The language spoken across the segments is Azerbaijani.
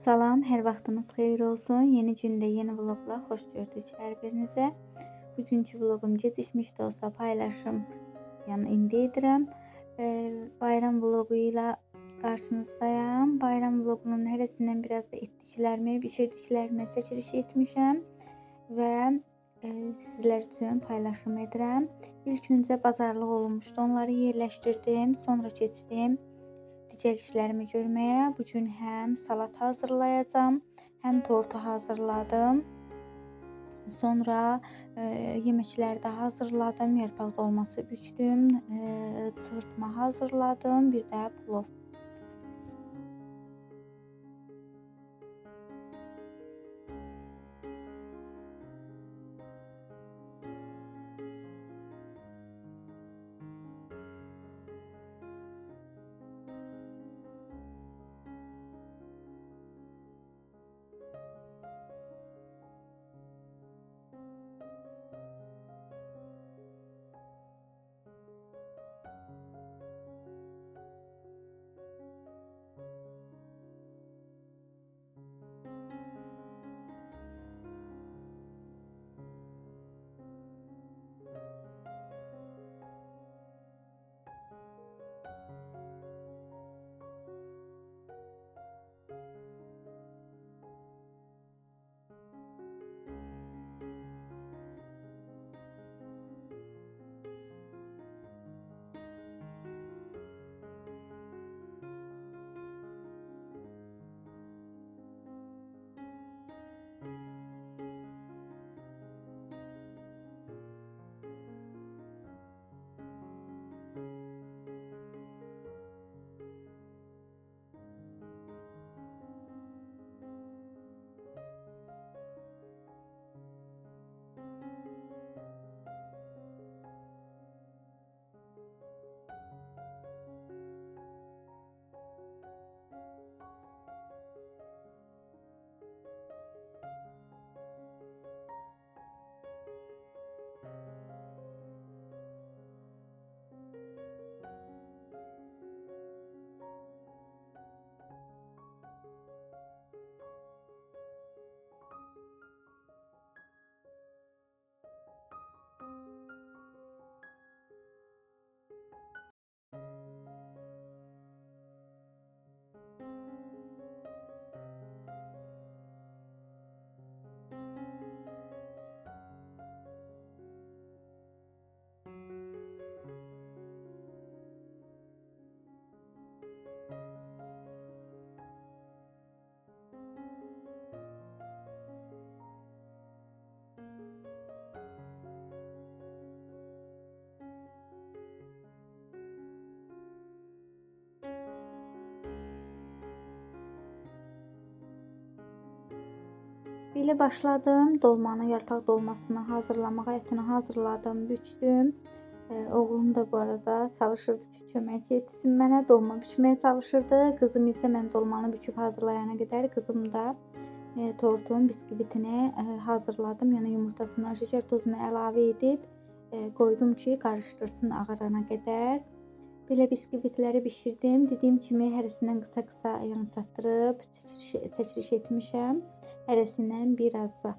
Salam, hər vaxtınız xeyir olsun. Yeni gündə, yeni vloqla xoş gördük hər birinizə. Bugünkü vloqum gecikmiş də olsa paylaşım, yəni indi edirəm. Bayram vloqu ilə qarşınızdayım. Bayram vloqunun hərəsindən biraz da etdiklərimi, bişirdiklərimi çəkiliş etmişəm və sizlər üçün paylaşım edirəm. İlk öncə bazarlıq olmuşdu, onları yerləşdirdim, sonra keçdim digər işlərimi görməyə. Bugün həm salat hazırlayacağam, həm tortu hazırladım. Sonra yeməkləri də hazırladım. Yarpaq dolması bükdüm, çığırtma hazırladım, bir də plov. Belə başladım dolmanı, yarpaq dolmasını hazırlamağa, ətini hazırladım, bükdüm. Oğlum da bu arada çalışırdı ki, kömək etsin mənə, dolma bükməyə çalışırdı. Qızım isə mən dolmanı büküb hazırlayana qədər qızım da tortun biskvitini hazırladım. Yəni yumurtasını, şəkər tozunu əlavə edib qoydum ki, qarışdırsın ağarana qədər. Belə biskvitləri bişirdim. Dediyim kimi hərəsindən qısa-qısa yəni çatdırıb çəkiliş etmişəm. Hərəsindən bir azca.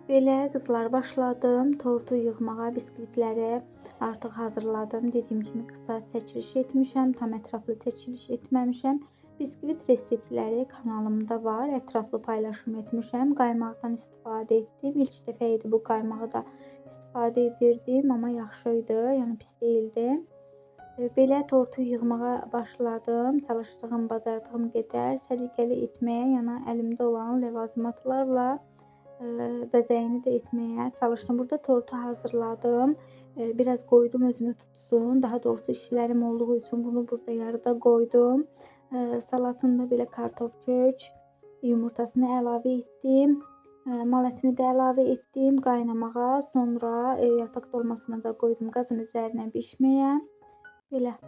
Belə qızlar başladım tortu yığmağa, biskvitləri artıq hazırladım. Dediyim kimi qısa çəkiliş etmişəm, tam ətraflı çəkiliş etməmişəm. Biskvit reseptləri kanalımda var, ətraflı paylaşım etmişəm. Qaymaqdan istifadə etdim. İlk dəfə idi bu qaymağı da istifadə edirdim, amma yaxşı idi, yəni pis deyildi. Belə tortu yığmağa başladım. Çalışdığım, bacardığım qədər səliqəli etməyə, yəni əlimdə olan ləvazimatlarla bəzəyini də etməyə çalışdım. Burada tortu hazırladım. Biraz qoydum özünü tutsun. Daha doğrusu işlərim olduğu üçün bunu burada yarıda qoydum. Salatında belə kartof kök, yumurtasını əlavə etdim. Mal ətini də əlavə etdim qaynamağa. Sonra yarpaq dolmasını da qoydum qazın üzərinə bişməyə. Belə.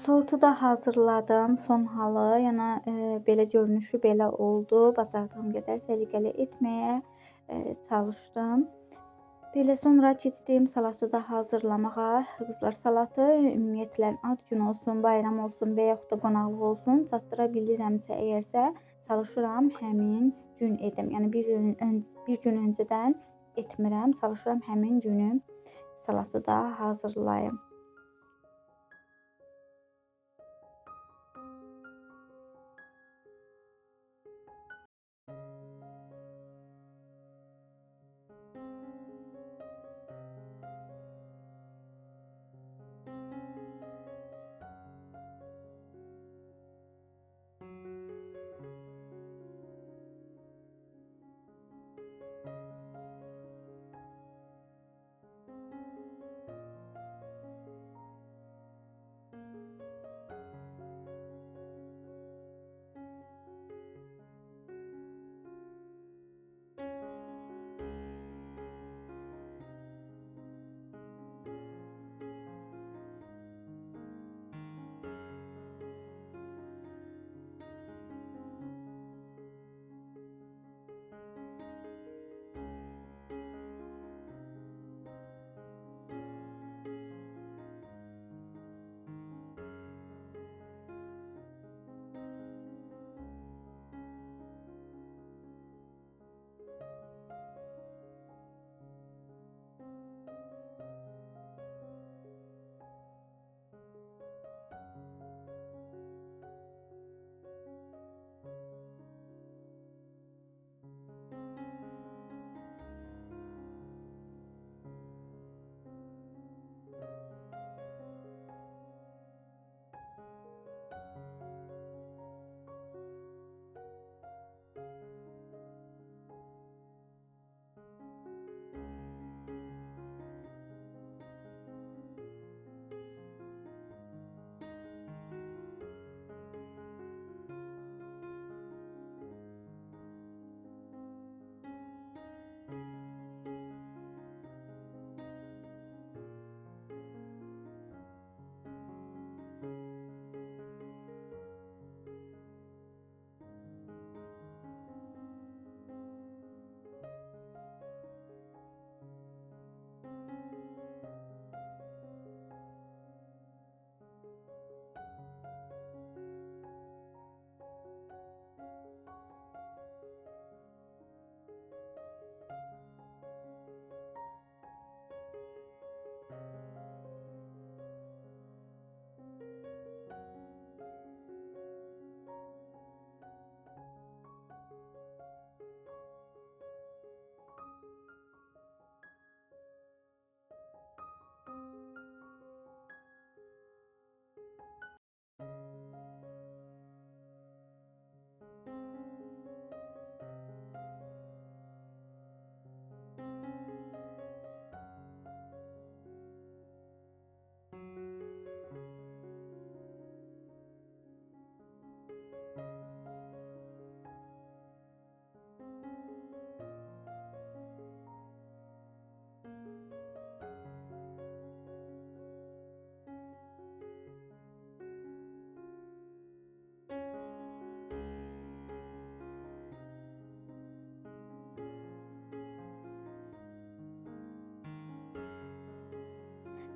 Tortu da hazırladım son halı. Yəni belə görünüşü belə oldu. Bacardığım qədər səliqəli etməyə çalışdım. Belə sonra keçdim salatı da hazırlamağa. Qızlar salatı ümumiyyətlə ad gün olsun, bayram olsun və yaxud da qonaqlıq olsun çatdıra bilirəmsə əgərsə çalışıram həmin gün edim. Yəni bir gün öncədən etmirəm. Çalışıram həmin günü salatı da hazırlayım.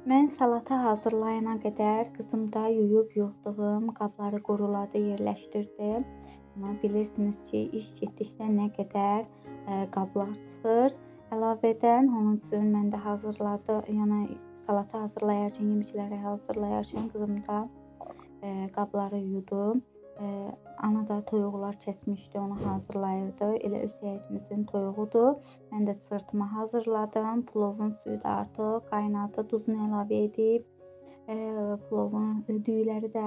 Mən salata hazırlayana qədər qızım da yuyub yığdığım qabları quruladı, yerləşdirdi. Amma bilirsiniz ki, iş getdikdə nə qədər qablar çıxır. Əlavədən onun üçün mən də hazırladı, yəni salata hazırlayarkən, yemişləri hazırlayarkən qızım da qabları yudu. Ana da toyuqlar kəsmişdi, onu hazırlayırdı. Elə öz həyətimizin toyuğudur. Mən də çırtma hazırladım. Plovun suyu da artıq qaynadı. Duzunu əlavə edib plovun düyüləri də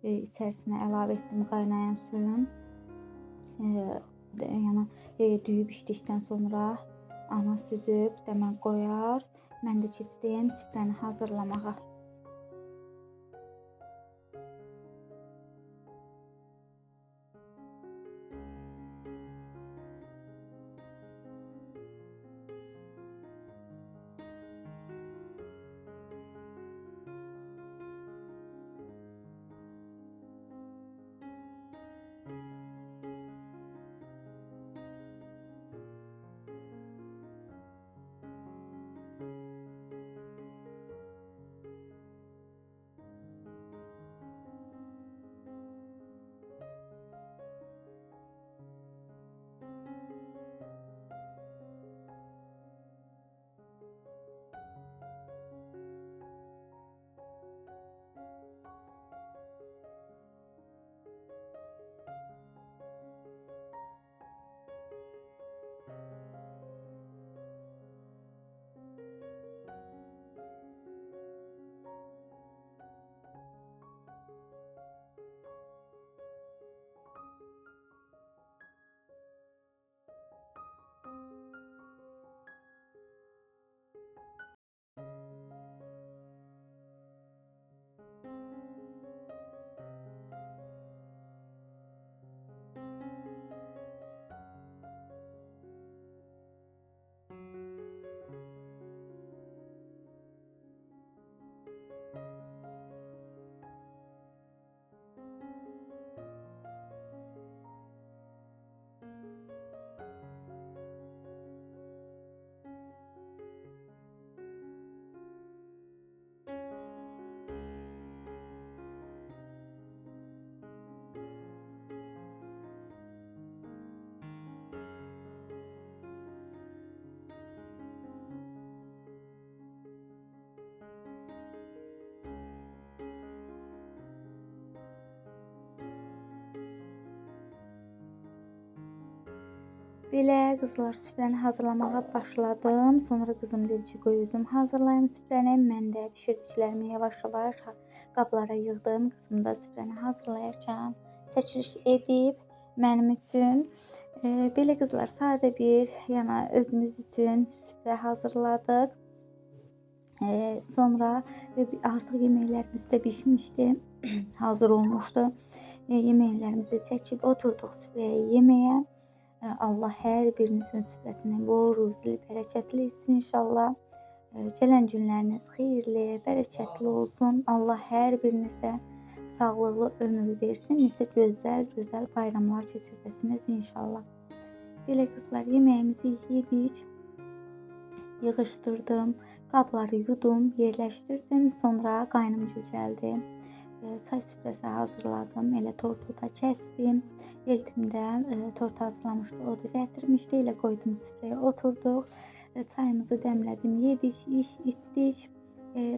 içərisinə əlavə etdim qaynayan suyun. Yəni düyü bişdikdən sonra ana süzüb dəmə qoyar. Mən də keçdim süfrəni hazırlamağa. Belə qızlar süfrəni hazırlamağa başladım. Sonra qızım dedi ki, qoy özüm hazırlayım süfrəni. Mən də bişirdiklərimi yavaş-yavaş qablara yığdım. Qızım da süfrəni hazırlayarkən çəkiliş edib mənim üçün. Belə qızlar sadə bir, yəni özümüz üçün süfrə hazırladıq. Sonra artıq yeməklərimiz də bişmişdi, hazır olmuşdu. Yeməklərimizi çəkib oturduq süfrəyə yeməyə. Allah hər birinizin süfrəsini bol, ruzili, bərəkətli etsin inşallah. Gələn günləriniz xeyirli, bərəkətli olsun. Allah hər birinizə sağlıqlı ömür versin. Necə gözəl bayramlar keçirdəsiniz inşallah. Belə qızlar yeməyimizi yedik. Yığışdırdım, qabları yudum, yerləşdirdim. Sonra qaynımcı gəldi. Çay süfrəsi hazırladım. Elə tortu da kəsdim. Eltimdə tort hazırlamışdı. O da gətirmişdi. Elə qoydum süfrəyə, oturduq. Çayımızı dəmlədim, yedik, içdik.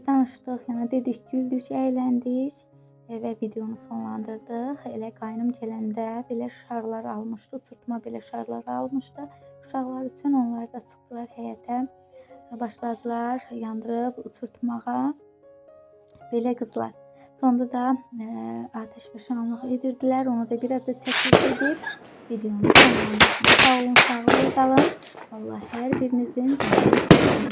Danışdıq, yəni dedik, güldük, əyləndik və videonu sonlandırdıq. Elə qaynım gələndə belə şarlar almışdı. Uçurtma belə şarlar almışdı. Uşaqlar üçün onlar da çıxdılar həyətə. Başladılar yandırıb uçurtmağa. Belə qızlar. Sonda da ateş və şanlıq edirdilər. Onu da biraz da çəkiliş edib videomu sonlandırdım. Sağ olun, sağlıqla qalın. Allah hər birinizin ömrünü sağ olun.